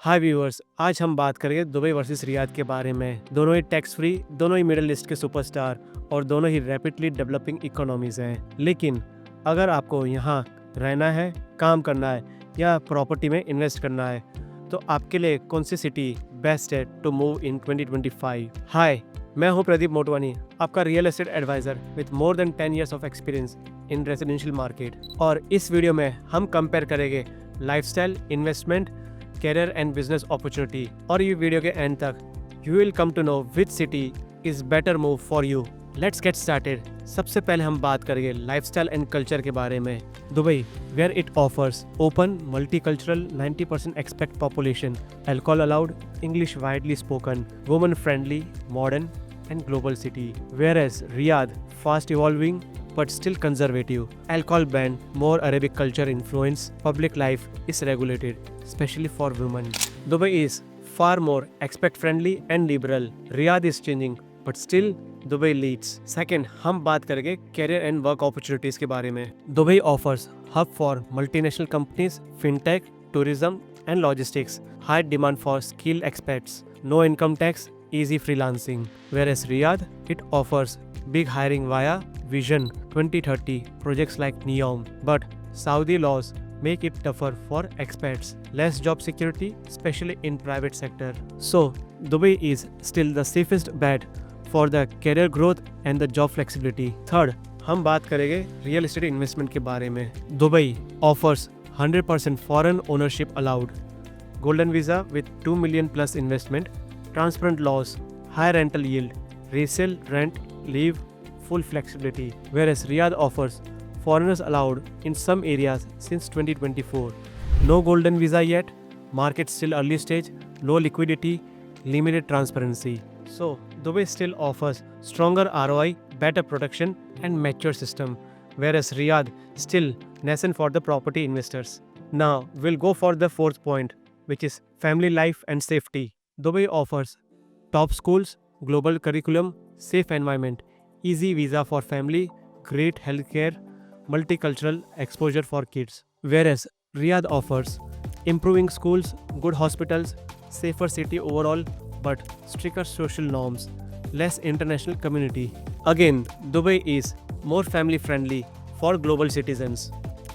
हाय viewers, आज हम बात करेंगे दुबई वर्सेस रियाद के बारे में। दोनों ही टैक्स फ्री, दोनों ही मिडिल ईस्ट के सुपरस्टार और दोनों ही रैपिडली डेवलपिंग इकोनॉमीज हैं। लेकिन अगर आपको यहाँ रहना है, काम करना है या प्रॉपर्टी में इन्वेस्ट करना है तो आपके लिए कौन सी सिटी बेस्ट है टू मूव इन 2025? हाय, मैं हूँ प्रदीप मोटवानी, आपका real estate adviser with more than 10 years of experience in residential market. और इस वीडियो में हम कंपेयर करेंगे lifestyle, investment, career and business opportunity. और ये वीडियो के एंड तक you will come to know which city is better move for you. Let's get started. सबसे पहले हम बात करेंगे लाइफस्टाइल एंड कल्चर के बारे में। Dubai, where it offers open, multicultural, 90% expat population, alcohol allowed, English widely spoken, woman friendly, modern and global city. Whereas Riyadh, fast evolving but still conservative, alcohol ban, more Arabic culture influence, public life is regulated, especially for women. Dubai is far more expat friendly and liberal. Riyadh is changing but still Dubai leads. Second, हम बात करेंगे career and work opportunities के बारे में। Dubai offers hub for multinational companies, fintech, tourism and logistics, high demand for skilled expats, no income tax, easy freelancing. Whereas Riyadh, it offers big hiring via Vision 2030 projects like NEOM, but Saudi laws make it tougher for expats, less job security, especially in private sector. So Dubai is still the safest bet for the career growth and the job flexibility. Third, हम बात करेंगे real estate investment के बारे में। Dubai offers 100% foreign ownership allowed, golden visa with 2 million plus investment, transparent laws, high rental yield, resale rent, leave, full flexibility. Whereas Riyadh offers foreigners allowed in some areas since 2024. No golden visa yet, market still early stage, low liquidity, limited transparency. So Dubai still offers stronger ROI, better protection and mature system. Whereas Riyadh still nascent for the property investors. Now we'll go for the fourth point, which is family life and safety. Dubai offers top schools, global curriculum, safe environment, easy visa for family, great healthcare, multicultural exposure for kids. Whereas Riyadh offers improving schools, good hospitals, safer city overall, but stricter social norms, less international community. Again, Dubai is more family friendly for global citizens.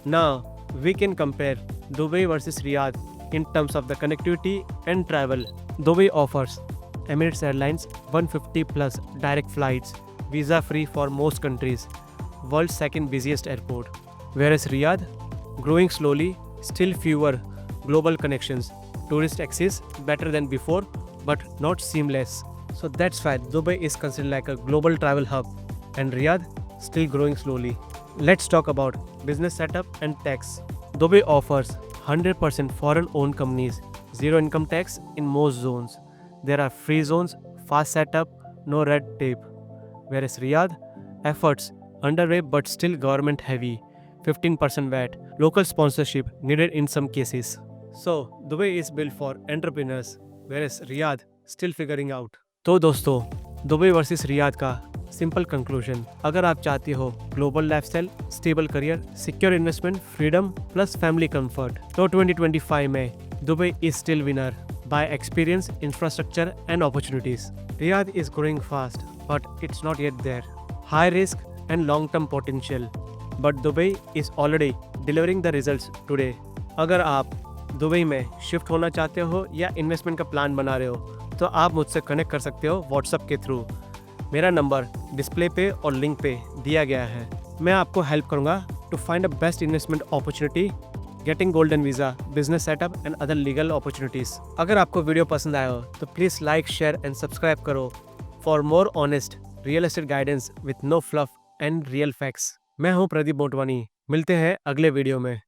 Now we can compare Dubai versus Riyadh in terms of the connectivity and travel. Dubai offers Emirates Airlines 150 plus direct flights, visa free for most countries, world's second busiest airport. Whereas Riyadh, growing slowly, still fewer global connections, tourist access better than before but not seamless. So that's why Dubai is considered like a global travel hub and Riyadh still growing slowly. Let's talk about business setup and tax. Dubai offers 100% foreign owned companies, zero income tax in most zones. There are free zones, fast setup, no red tape. Whereas Riyadh, efforts underway but still government heavy, 15% VAT, local sponsorship needed in some cases. So Dubai is built for entrepreneurs, whereas Riyadh still figuring out. तो दोस्तों, Dubai versus Riyadh का simple conclusion, अगर आप चाहते हो global lifestyle, stable career, secure investment, freedom plus family comfort, तो 2025 में Dubai is still winner by experience, infrastructure and opportunities. Riyadh is growing fast, but it's not yet there. High risk and long-term potential, but Dubai is already delivering the results today. अगर आप Dubai में shift होना चाहते हो या investment का plan बना रहे हो तो आप मुझसे कनेक्ट कर सकते हो व्हाट्सएप के थ्रू। मेरा नंबर डिस्प्ले पे और लिंक पे दिया गया है। मैं आपको हेल्प करूँगा to find a best investment opportunity, getting golden visa, business setup and other legal opportunities. अगर आपको वीडियो पसंद आया हो तो please like, share and subscribe करो for more honest real estate guidance with no fluff and real facts. मैं हूँ प्रदीप मोटवानी, मिलते हैं अगले वीडियो में।